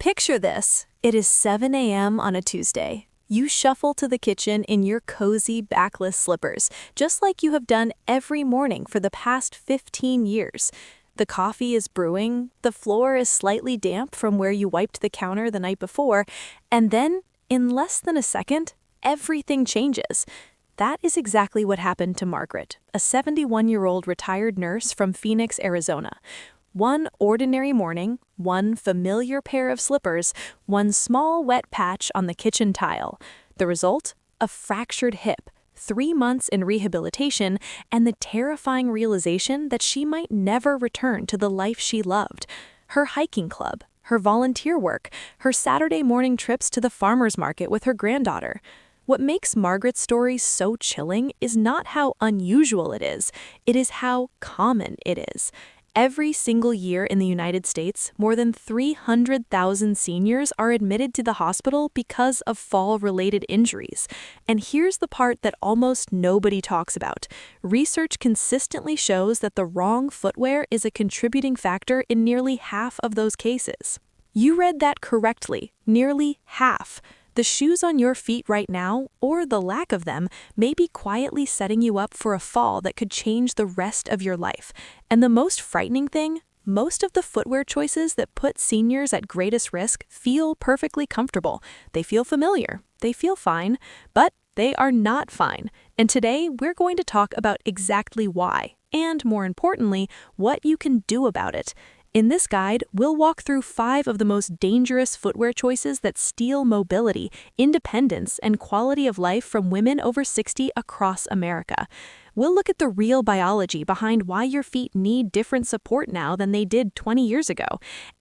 Picture this. It is 7 a.m. on a Tuesday. You shuffle to the kitchen in your cozy backless slippers, just like you have done every morning for the past 15 years. The coffee is brewing, the floor is slightly damp from where you wiped the counter the night before, and then, in less than a second, everything changes. That is exactly what happened to Margaret, a 71-year-old retired nurse from Phoenix, Arizona. One ordinary morning, one familiar pair of slippers, one small wet patch on the kitchen tile. The result? A fractured hip, 3 months in rehabilitation, and the terrifying realization that she might never return to the life she loved. Her hiking club, her volunteer work, her Saturday morning trips to the farmer's market with her granddaughter. What makes Margaret's story so chilling is not how unusual it is how common it is. Every single year in the United States, more than 300,000 seniors are admitted to the hospital because of fall-related injuries. And here's the part that almost nobody talks about. Research consistently shows that the wrong footwear is a contributing factor in nearly half of those cases. You read that correctly, nearly half. The shoes on your feet right now, or the lack of them, may be quietly setting you up for a fall that could change the rest of your life. And the most frightening thing, most of the footwear choices that put seniors at greatest risk feel perfectly comfortable. They feel familiar, they feel fine, but they are not fine. And today, we're going to talk about exactly why, and more importantly, what you can do about it. In this guide, we'll walk through 5 of the most dangerous footwear choices that steal mobility, independence, and quality of life from women over 60 across America. We'll look at the real biology behind why your feet need different support now than they did 20 years ago.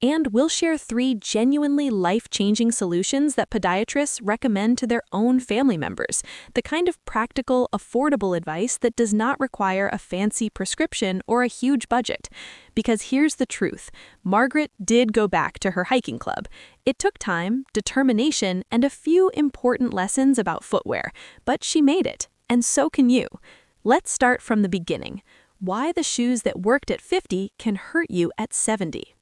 And we'll share 3 genuinely life-changing solutions that podiatrists recommend to their own family members. The kind of practical, affordable advice that does not require a fancy prescription or a huge budget. Because here's the truth. Margaret did go back to her hiking club. It took time, determination, and a few important lessons about footwear. But she made it. And so can you. Let's start from the beginning. Why the shoes that worked at 50 can hurt you at 70.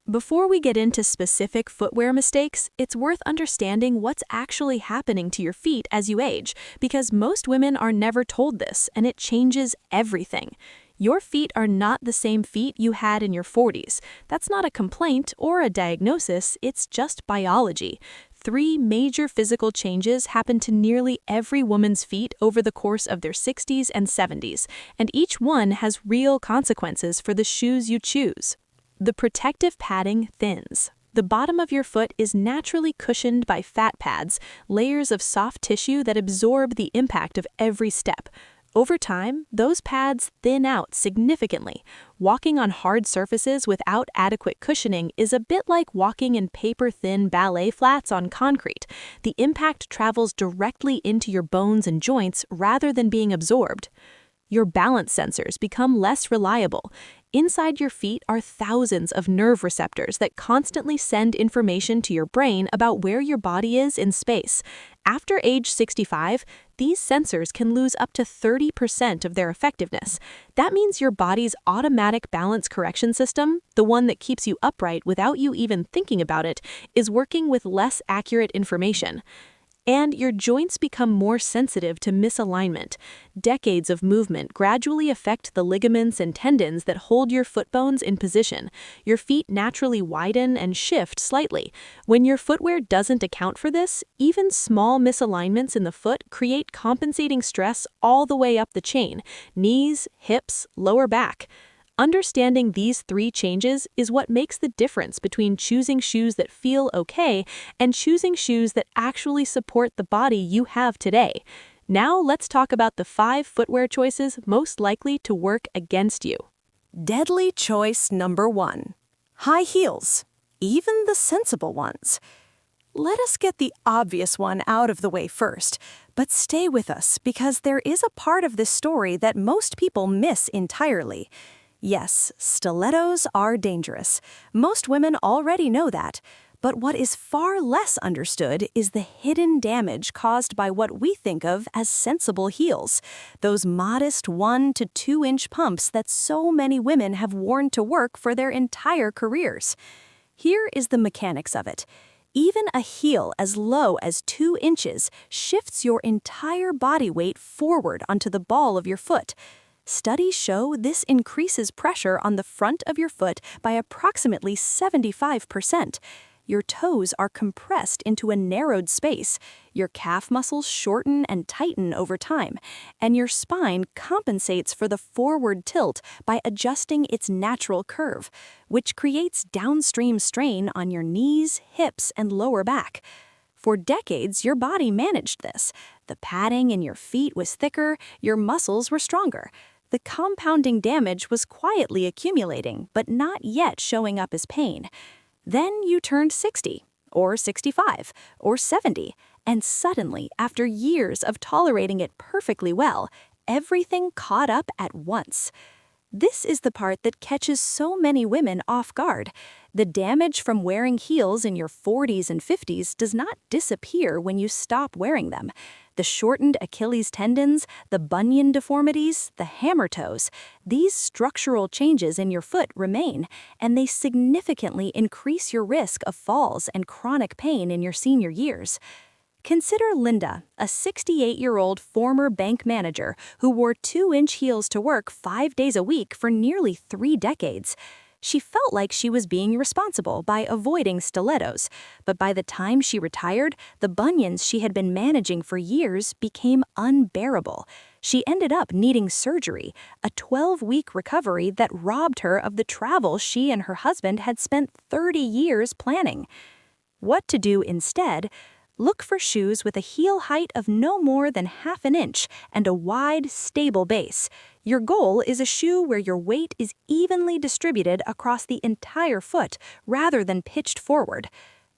Before we get into specific footwear mistakes, it's worth understanding what's actually happening to your feet as you age, because most women are never told this, and it changes everything. Your feet are not the same feet you had in your 40s. That's not a complaint or a diagnosis, it's just biology. 3 major physical changes happen to nearly every woman's feet over the course of their 60s and 70s, and each one has real consequences for the shoes you choose. The protective padding thins. The bottom of your foot is naturally cushioned by fat pads, layers of soft tissue that absorb the impact of every step. Over time, those pads thin out significantly. Walking on hard surfaces without adequate cushioning is a bit like walking in paper-thin ballet flats on concrete. The impact travels directly into your bones and joints rather than being absorbed. Your balance sensors become less reliable. Inside your feet are thousands of nerve receptors that constantly send information to your brain about where your body is in space. After age 65, these sensors can lose up to 30% of their effectiveness. That means your body's automatic balance correction system, the one that keeps you upright without you even thinking about it, is working with less accurate information. And your joints become more sensitive to misalignment. Decades of movement gradually affect the ligaments and tendons that hold your foot bones in position. Your feet naturally widen and shift slightly. When your footwear doesn't account for this, even small misalignments in the foot create compensating stress all the way up the chain: knees, hips, lower back. Understanding these 3 changes is what makes the difference between choosing shoes that feel okay and choosing shoes that actually support the body you have today. Now let's talk about the 5 footwear choices most likely to work against you. Deadly choice number 1. High heels, even the sensible ones. Let us get the obvious one out of the way first, but stay with us because there is a part of this story that most people miss entirely. Yes, stilettos are dangerous. Most women already know that. But what is far less understood is the hidden damage caused by what we think of as sensible heels, those modest 1 to 2 inch pumps that so many women have worn to work for their entire careers. Here is the mechanics of it. Even a heel as low as 2 inches shifts your entire body weight forward onto the ball of your foot. Studies show this increases pressure on the front of your foot by approximately 75%. Your toes are compressed into a narrowed space, your calf muscles shorten and tighten over time, and your spine compensates for the forward tilt by adjusting its natural curve, which creates downstream strain on your knees, hips, and lower back. For decades, your body managed this. The padding in your feet was thicker, your muscles were stronger. The compounding damage was quietly accumulating, but not yet showing up as pain. Then you turned 60, or 65, or 70, and suddenly, after years of tolerating it perfectly well, everything caught up at once. This is the part that catches so many women off guard. The damage from wearing heels in your 40s and 50s does not disappear when you stop wearing them. The shortened Achilles tendons, the bunion deformities, the hammer toes, these structural changes in your foot remain, and they significantly increase your risk of falls and chronic pain in your senior years. Consider Linda, a 68-year-old former bank manager who wore 2-inch heels to work 5 days a week for nearly 3 decades. She felt like she was being responsible by avoiding stilettos, but by the time she retired, the bunions she had been managing for years became unbearable. She ended up needing surgery, a 12-week recovery that robbed her of the travel she and her husband had spent 30 years planning. What to do instead? Look for shoes with a heel height of no more than ½ an inch and a wide, stable base. Your goal is a shoe where your weight is evenly distributed across the entire foot rather than pitched forward.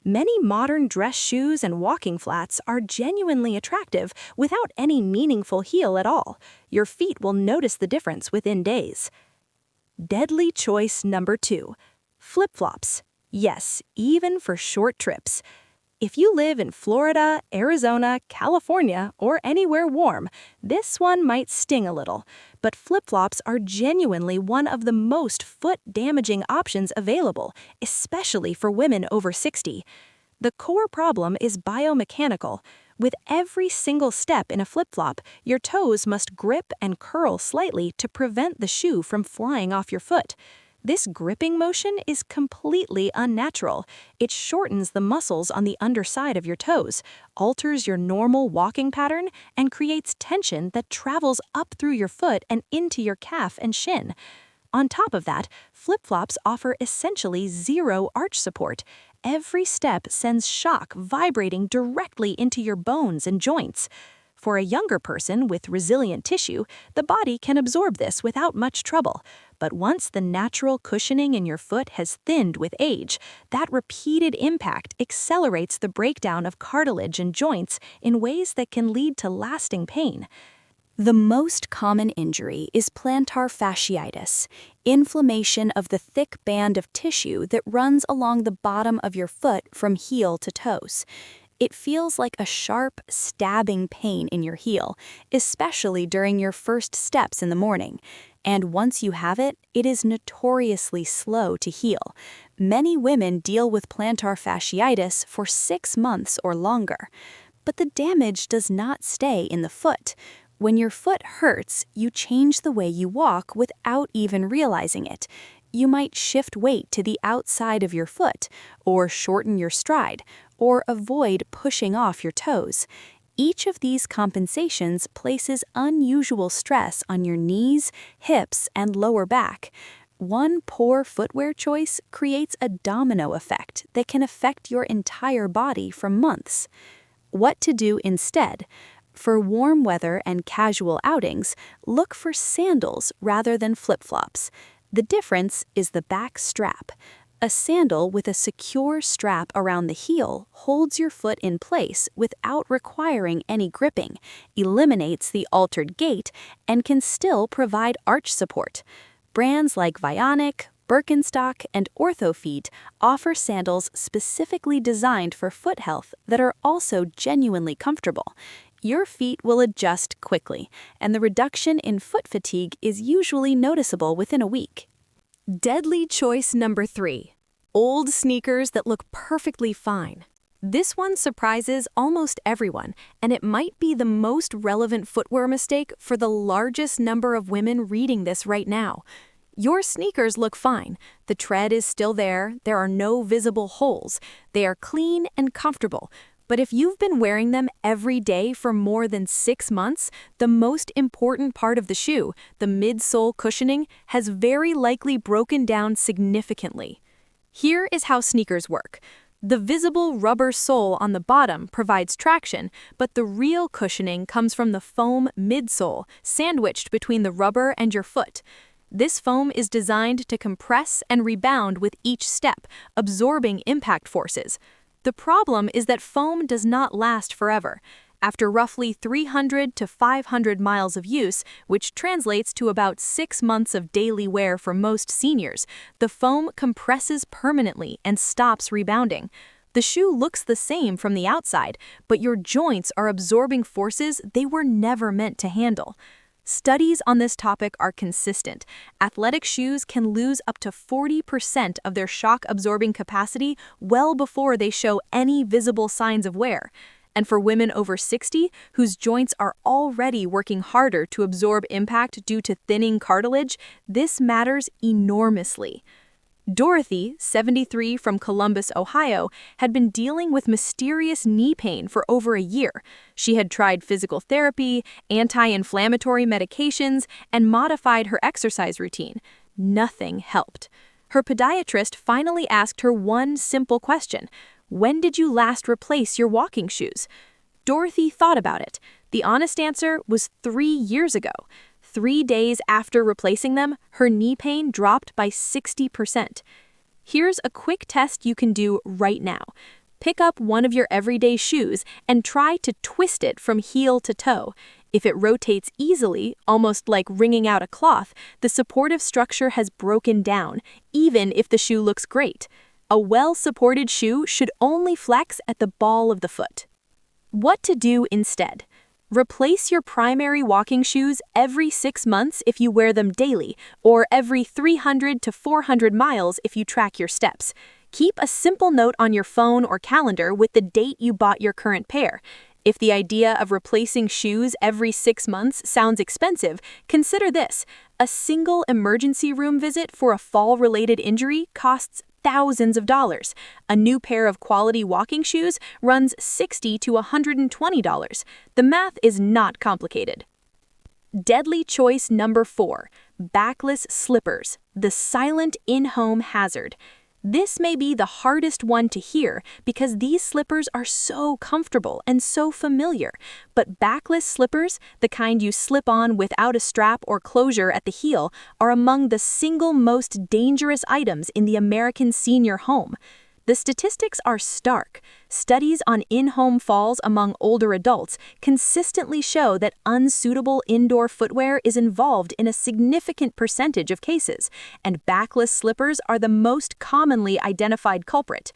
Many modern dress shoes and walking flats are genuinely attractive without any meaningful heel at all. Your feet will notice the difference within days. Deadly choice number 2. Flip-flops. Yes, even for short trips. If you live in Florida, Arizona, California, or anywhere warm, this one might sting a little. But flip-flops are genuinely one of the most foot-damaging options available, especially for women over 60. The core problem is biomechanical. With every single step in a flip-flop, your toes must grip and curl slightly to prevent the shoe from flying off your foot. This gripping motion is completely unnatural. It shortens the muscles on the underside of your toes, alters your normal walking pattern, and creates tension that travels up through your foot and into your calf and shin. On top of that, flip-flops offer essentially zero arch support. Every step sends shock vibrating directly into your bones and joints. For a younger person with resilient tissue, the body can absorb this without much trouble. But once the natural cushioning in your foot has thinned with age, that repeated impact accelerates the breakdown of cartilage and joints in ways that can lead to lasting pain. The most common injury is plantar fasciitis, inflammation of the thick band of tissue that runs along the bottom of your foot from heel to toes. It feels like a sharp, stabbing pain in your heel, especially during your first steps in the morning. And once you have it, it is notoriously slow to heal. Many women deal with plantar fasciitis for 6 months or longer. But the damage does not stay in the foot. When your foot hurts, you change the way you walk without even realizing it. You might shift weight to the outside of your foot, or shorten your stride, or avoid pushing off your toes. Each of these compensations places unusual stress on your knees, hips, and lower back. One poor footwear choice creates a domino effect that can affect your entire body for months. What to do instead? For warm weather and casual outings, look for sandals rather than flip-flops. The difference is the back strap. A sandal with a secure strap around the heel holds your foot in place without requiring any gripping, eliminates the altered gait, and can still provide arch support. Brands like Vionic, Birkenstock, and OrthoFeet offer sandals specifically designed for foot health that are also genuinely comfortable. Your feet will adjust quickly, and the reduction in foot fatigue is usually noticeable within a week. Deadly choice number 3. Old sneakers that look perfectly fine. This one surprises almost everyone, and it might be the most relevant footwear mistake for the largest number of women reading this right now. Your sneakers look fine. The tread is still there are no visible holes. They are clean and comfortable. But if you've been wearing them every day for more than 6 months, the most important part of the shoe, the midsole cushioning, has very likely broken down significantly. Here is how sneakers work. The visible rubber sole on the bottom provides traction, but the real cushioning comes from the foam midsole, sandwiched between the rubber and your foot. This foam is designed to compress and rebound with each step, absorbing impact forces. The problem is that foam does not last forever. After roughly 300 to 500 miles of use, which translates to about 6 months of daily wear for most seniors, the foam compresses permanently and stops rebounding. The shoe looks the same from the outside, but your joints are absorbing forces they were never meant to handle. Studies on this topic are consistent. Athletic shoes can lose up to 40% of their shock-absorbing capacity well before they show any visible signs of wear. And for women over 60, whose joints are already working harder to absorb impact due to thinning cartilage, this matters enormously. Dorothy, 73, from Columbus, Ohio, had been dealing with mysterious knee pain for over a year. She had tried physical therapy, anti-inflammatory medications, and modified her exercise routine. Nothing helped. Her podiatrist finally asked her one simple question: "When did you last replace your walking shoes?" Dorothy thought about it. The honest answer was 3 years ago. 3 days after replacing them, her knee pain dropped by 60%. Here's a quick test you can do right now. Pick up one of your everyday shoes and try to twist it from heel to toe. If it rotates easily, almost like wringing out a cloth, the supportive structure has broken down, even if the shoe looks great. A well-supported shoe should only flex at the ball of the foot. What to do instead? Replace your primary walking shoes every 6 months if you wear them daily, or every 300 to 400 miles if you track your steps. Keep a simple note on your phone or calendar with the date you bought your current pair. If the idea of replacing shoes every 6 months sounds expensive, consider this. A single emergency room visit for a fall-related injury costs thousands of dollars. A new pair of quality walking shoes runs $60 to $120. The math is not complicated. Deadly choice number 4, backless slippers, the silent in-home hazard. This may be the hardest one to hear because these slippers are so comfortable and so familiar, but backless slippers, the kind you slip on without a strap or closure at the heel, are among the single most dangerous items in the American senior home. The statistics are stark. Studies on in-home falls among older adults consistently show that unsuitable indoor footwear is involved in a significant percentage of cases, and backless slippers are the most commonly identified culprit.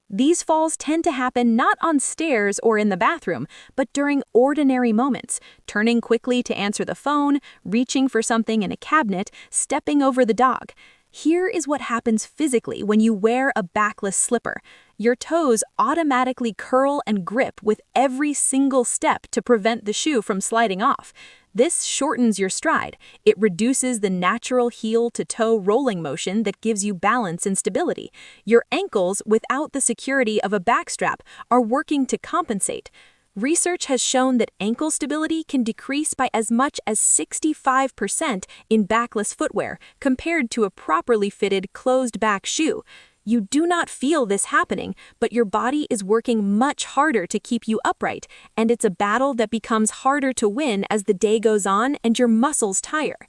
These falls tend to happen not on stairs or in the bathroom, but during ordinary moments, turning quickly to answer the phone, reaching for something in a cabinet, stepping over the dog. Here is what happens physically when you wear a backless slipper. Your toes automatically curl and grip with every single step to prevent the shoe from sliding off. This shortens your stride. It reduces the natural heel-to-toe rolling motion that gives you balance and stability. Your ankles, without the security of a backstrap, are working to compensate. Research has shown that ankle stability can decrease by as much as 65% in backless footwear compared to a properly fitted closed-back shoe. You do not feel this happening, but your body is working much harder to keep you upright, and it's a battle that becomes harder to win as the day goes on and your muscles tire.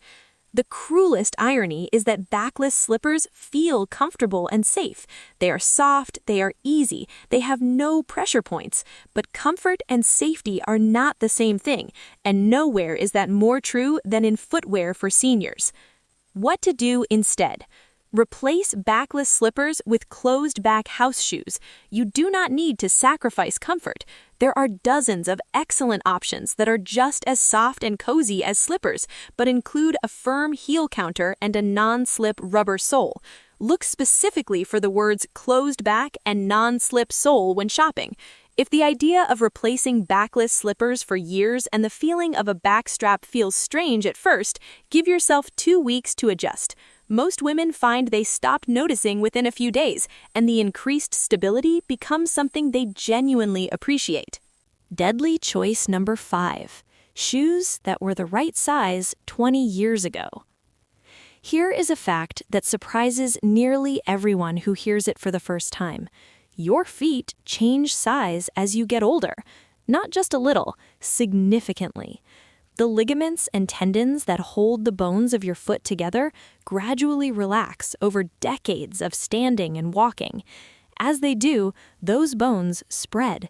The cruelest irony is that backless slippers feel comfortable and safe. They are soft, they are easy, they have no pressure points. But comfort and safety are not the same thing, and nowhere is that more true than in footwear for seniors. What to do instead? Replace backless slippers with closed-back house shoes. You do not need to sacrifice comfort. There are dozens of excellent options that are just as soft and cozy as slippers, but include a firm heel counter and a non-slip rubber sole. Look specifically for the words closed back and non-slip sole when shopping. If the idea of replacing backless slippers for years and the feeling of a backstrap feels strange at first, give yourself 2 weeks to adjust. Most women find they stop noticing within a few days, and the increased stability becomes something they genuinely appreciate. Deadly choice number 5. Shoes that were the right size 20 years ago. Here is a fact that surprises nearly everyone who hears it for the first time. Your feet change size as you get older, not just a little, significantly. The ligaments and tendons that hold the bones of your foot together gradually relax over decades of standing and walking. As they do, those bones spread.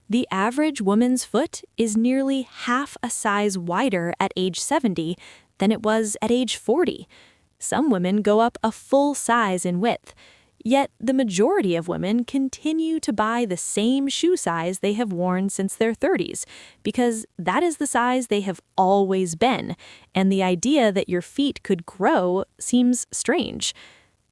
The average woman's foot is nearly half a size wider at age 70 than it was at age 40. Some women go up a full size in width. Yet the majority of women continue to buy the same shoe size they have worn since their 30s, because that is the size they have always been, and the idea that your feet could grow seems strange.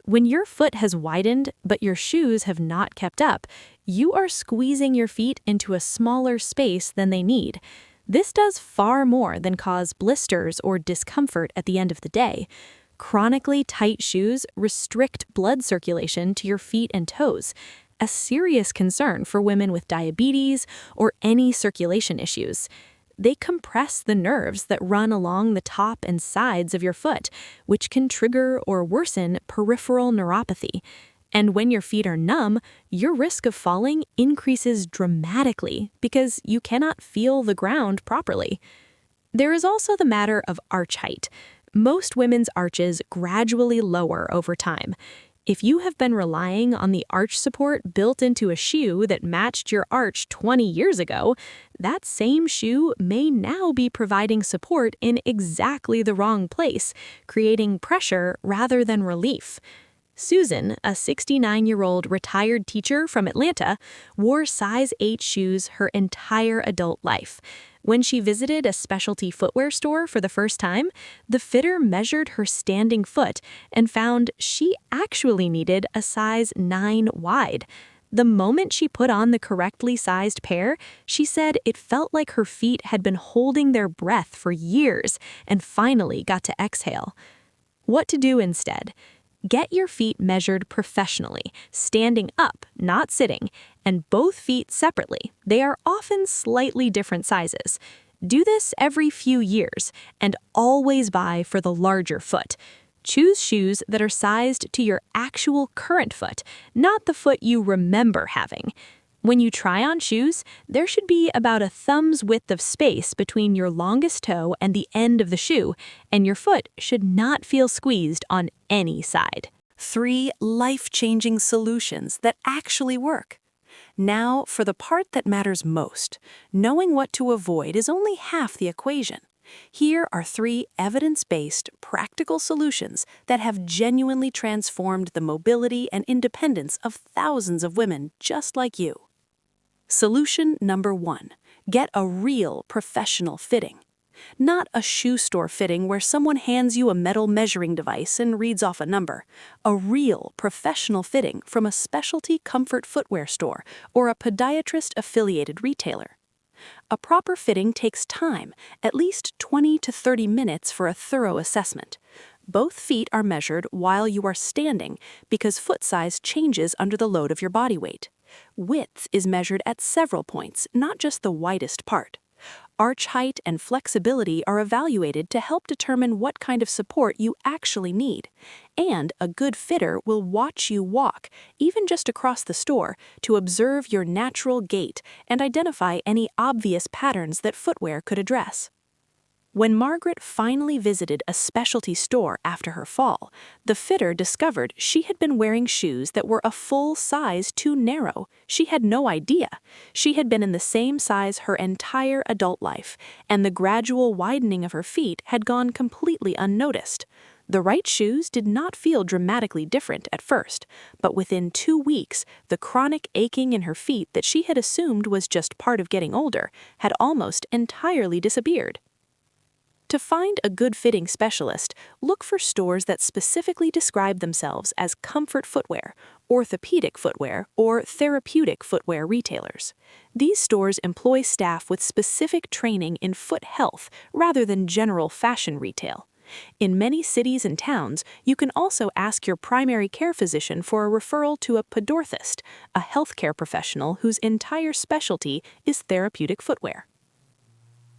When your foot has widened but your shoes have not kept up, you are squeezing your feet into a smaller space than they need. This does far more than cause blisters or discomfort at the end of the day. Chronically tight shoes restrict blood circulation to your feet and toes, a serious concern for women with diabetes or any circulation issues. They compress the nerves that run along the top and sides of your foot, which can trigger or worsen peripheral neuropathy. And when your feet are numb, your risk of falling increases dramatically because you cannot feel the ground properly. There is also the matter of arch height. Most women's arches gradually lower over time. If you have been relying on the arch support built into a shoe that matched your arch 20 years ago, that same shoe may now be providing support in exactly the wrong place, creating pressure rather than relief. Susan, a 69-year-old retired teacher from Atlanta, wore size 8 shoes her entire adult life. When she visited a specialty footwear store for the first time, the fitter measured her standing foot and found she actually needed a size 9 wide. The moment she put on the correctly sized pair, she said it felt like her feet had been holding their breath for years and finally got to exhale. What to do instead? Get your feet measured professionally, standing up, not sitting, and both feet separately. They are often slightly different sizes. Do this every few years, and always buy for the larger foot. Choose shoes that are sized to your actual current foot, not the foot you remember having. When you try on shoes, there should be about a thumb's width of space between your longest toe and the end of the shoe, and your foot should not feel squeezed on any side. 3 life-changing solutions that actually work. Now, for the part that matters most. Knowing what to avoid is only half the equation. Here are 3 evidence-based, practical solutions that have genuinely transformed the mobility and independence of thousands of women just like you. Solution number 1. Get a real professional fitting. Not a shoe store fitting where someone hands you a metal measuring device and reads off a number. A real professional fitting from a specialty comfort footwear store or a podiatrist-affiliated retailer. A proper fitting takes time, at least 20 to 30 minutes for a thorough assessment. Both feet are measured while you are standing because foot size changes under the load of your body weight. Width is measured at several points, not just the widest part. Arch height and flexibility are evaluated to help determine what kind of support you actually need. And a good fitter will watch you walk, even just across the store, to observe your natural gait and identify any obvious patterns that footwear could address. When Margaret finally visited a specialty store after her fall, the fitter discovered she had been wearing shoes that were a full size too narrow. She had no idea. She had been in the same size her entire adult life, and the gradual widening of her feet had gone completely unnoticed. The right shoes did not feel dramatically different at first, but within 2 weeks, the chronic aching in her feet that she had assumed was just part of getting older had almost entirely disappeared. To find a good fitting specialist, look for stores that specifically describe themselves as comfort footwear, orthopedic footwear, or therapeutic footwear retailers. These stores employ staff with specific training in foot health rather than general fashion retail. In many cities and towns, you can also ask your primary care physician for a referral to a podorthist, a healthcare professional whose entire specialty is therapeutic footwear.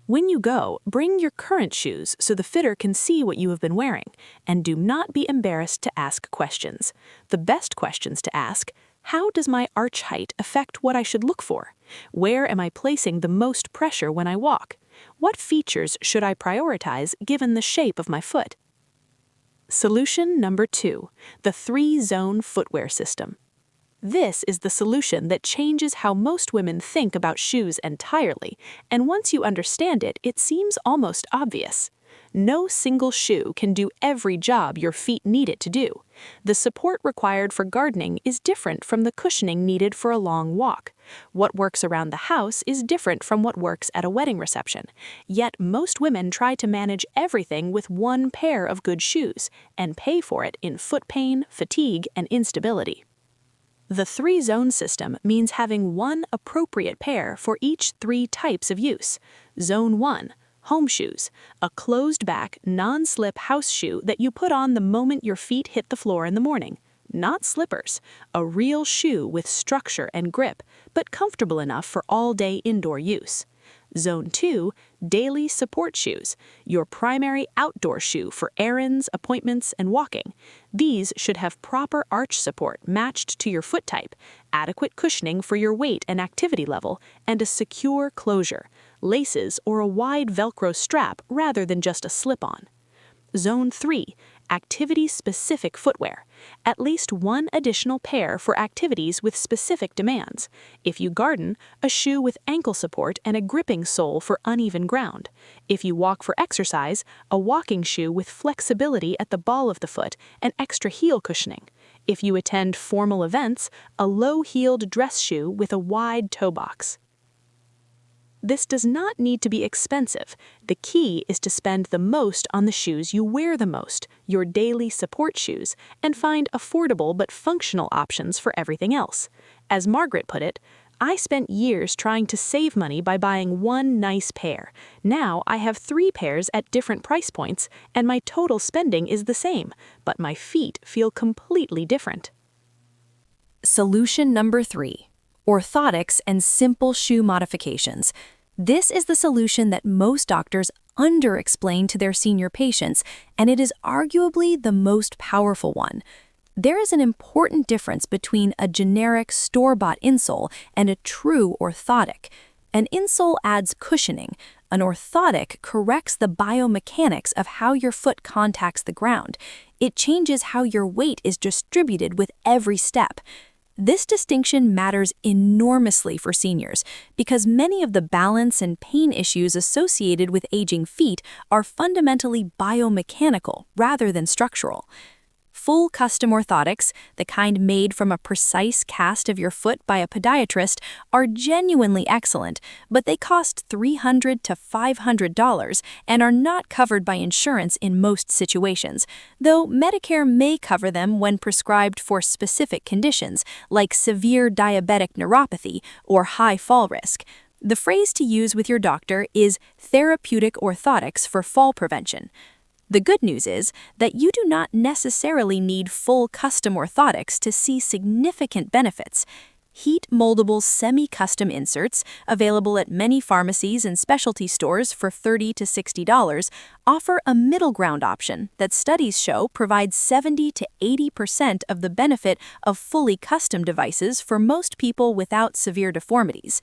When you go, bring your current shoes so the fitter can see what you have been wearing, and do not be embarrassed to ask questions. The best questions to ask: how does my arch height affect what I should look for? Where am I placing the most pressure when I walk? What features should I prioritize given the shape of my foot? Solution number 2, the 3-zone footwear system. This is the solution that changes how most women think about shoes entirely, and once you understand it, it seems almost obvious. No single shoe can do every job your feet need it to do. The support required for gardening is different from the cushioning needed for a long walk. What works around the house is different from what works at a wedding reception. Yet most women try to manage everything with one pair of good shoes, and pay for it in foot pain, fatigue, and instability. The 3-zone system means having one appropriate pair for each 3 types of use. Zone 1, home shoes, a closed-back, non-slip house shoe that you put on the moment your feet hit the floor in the morning. Not slippers, a real shoe with structure and grip, but comfortable enough for all-day indoor use. Zone 2, daily support shoes, your primary outdoor shoe for errands, appointments, and walking. These should have proper arch support matched to your foot type, adequate cushioning for your weight and activity level, and a secure closure, laces or a wide Velcro strap rather than just a slip-on. Zone 3, activity-specific footwear. At least one additional pair for activities with specific demands. If you garden, a shoe with ankle support and a gripping sole for uneven ground. If you walk for exercise, a walking shoe with flexibility at the ball of the foot and extra heel cushioning. If you attend formal events, a low-heeled dress shoe with a wide toe box. This does not need to be expensive. The key is to spend the most on the shoes you wear the most, your daily support shoes, and find affordable but functional options for everything else. As Margaret put it, I spent years trying to save money by buying one nice pair. Now I have 3 pairs at different price points, and my total spending is the same, but my feet feel completely different. Solution number 3, orthotics and simple shoe modifications. This is the solution that most doctors under-explain to their senior patients, and it is arguably the most powerful one. There is an important difference between a generic store-bought insole and a true orthotic. An insole adds cushioning. An orthotic corrects the biomechanics of how your foot contacts the ground. It changes how your weight is distributed with every step. This distinction matters enormously for seniors because many of the balance and pain issues associated with aging feet are fundamentally biomechanical rather than structural. Full custom orthotics, the kind made from a precise cast of your foot by a podiatrist, are genuinely excellent, but they cost $300 to $500 and are not covered by insurance in most situations, though Medicare may cover them when prescribed for specific conditions, like severe diabetic neuropathy or high fall risk. The phrase to use with your doctor is therapeutic orthotics for fall prevention. The good news is that you do not necessarily need full custom orthotics to see significant benefits. Heat-moldable semi-custom inserts, available at many pharmacies and specialty stores for $30 to $60, offer a middle ground option that studies show provides 70 to 80% of the benefit of fully custom devices for most people without severe deformities.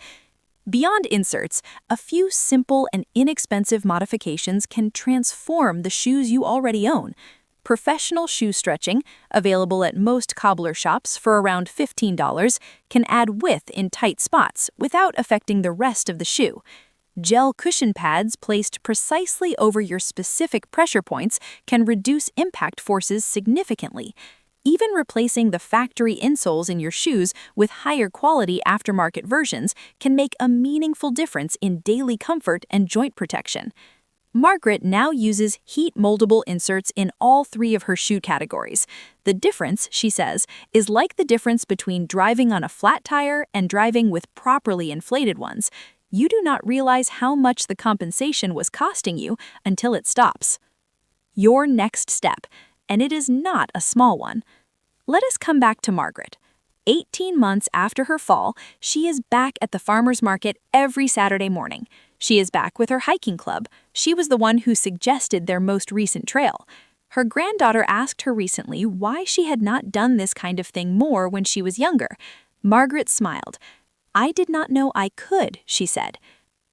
Beyond inserts, a few simple and inexpensive modifications can transform the shoes you already own. Professional shoe stretching, available at most cobbler shops for around $15, can add width in tight spots without affecting the rest of the shoe. Gel cushion pads placed precisely over your specific pressure points can reduce impact forces significantly. Even replacing the factory insoles in your shoes with higher quality aftermarket versions can make a meaningful difference in daily comfort and joint protection. Margaret now uses heat-moldable inserts in all 3 of her shoe categories. The difference, she says, is like the difference between driving on a flat tire and driving with properly inflated ones. You do not realize how much the compensation was costing you until it stops. Your next step, and it is not a small one. Let us come back to Margaret. 18 months after her fall, she is back at the farmer's market every Saturday morning. She is back with her hiking club. She was the one who suggested their most recent trail. Her granddaughter asked her recently why she had not done this kind of thing more when she was younger. Margaret smiled. "I did not know I could," she said.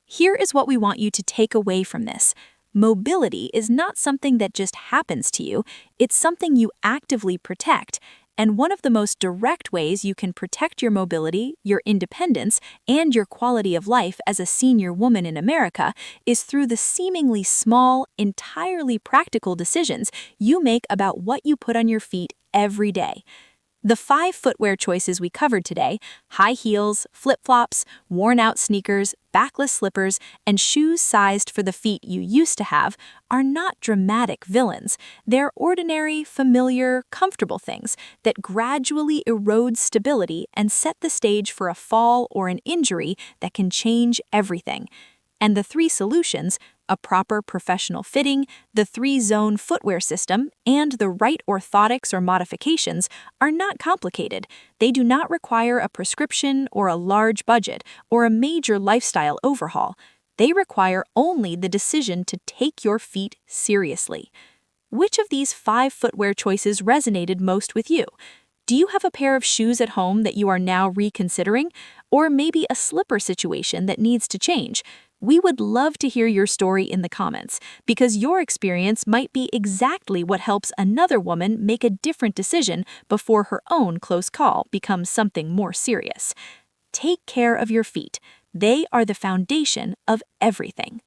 Here is what we want you to take away from this. Mobility is not something that just happens to you, it's something you actively protect. And one of the most direct ways you can protect your mobility, your independence, and your quality of life as a senior woman in America is through the seemingly small, entirely practical decisions you make about what you put on your feet every day. The 5 footwear choices we covered today, high heels, flip-flops, worn-out sneakers, backless slippers, and shoes sized for the feet you used to have, are not dramatic villains. They're ordinary, familiar, comfortable things that gradually erode stability and set the stage for a fall or an injury that can change everything. And the 3 solutions, a proper professional fitting, the 3-zone footwear system, and the right orthotics or modifications, are not complicated. They do not require a prescription or a large budget or a major lifestyle overhaul. They require only the decision to take your feet seriously. Which of these 5 footwear choices resonated most with you? Do you have a pair of shoes at home that you are now reconsidering? Or maybe a slipper situation that needs to change? We would love to hear your story in the comments, because your experience might be exactly what helps another woman make a different decision before her own close call becomes something more serious. Take care of your feet. They are the foundation of everything.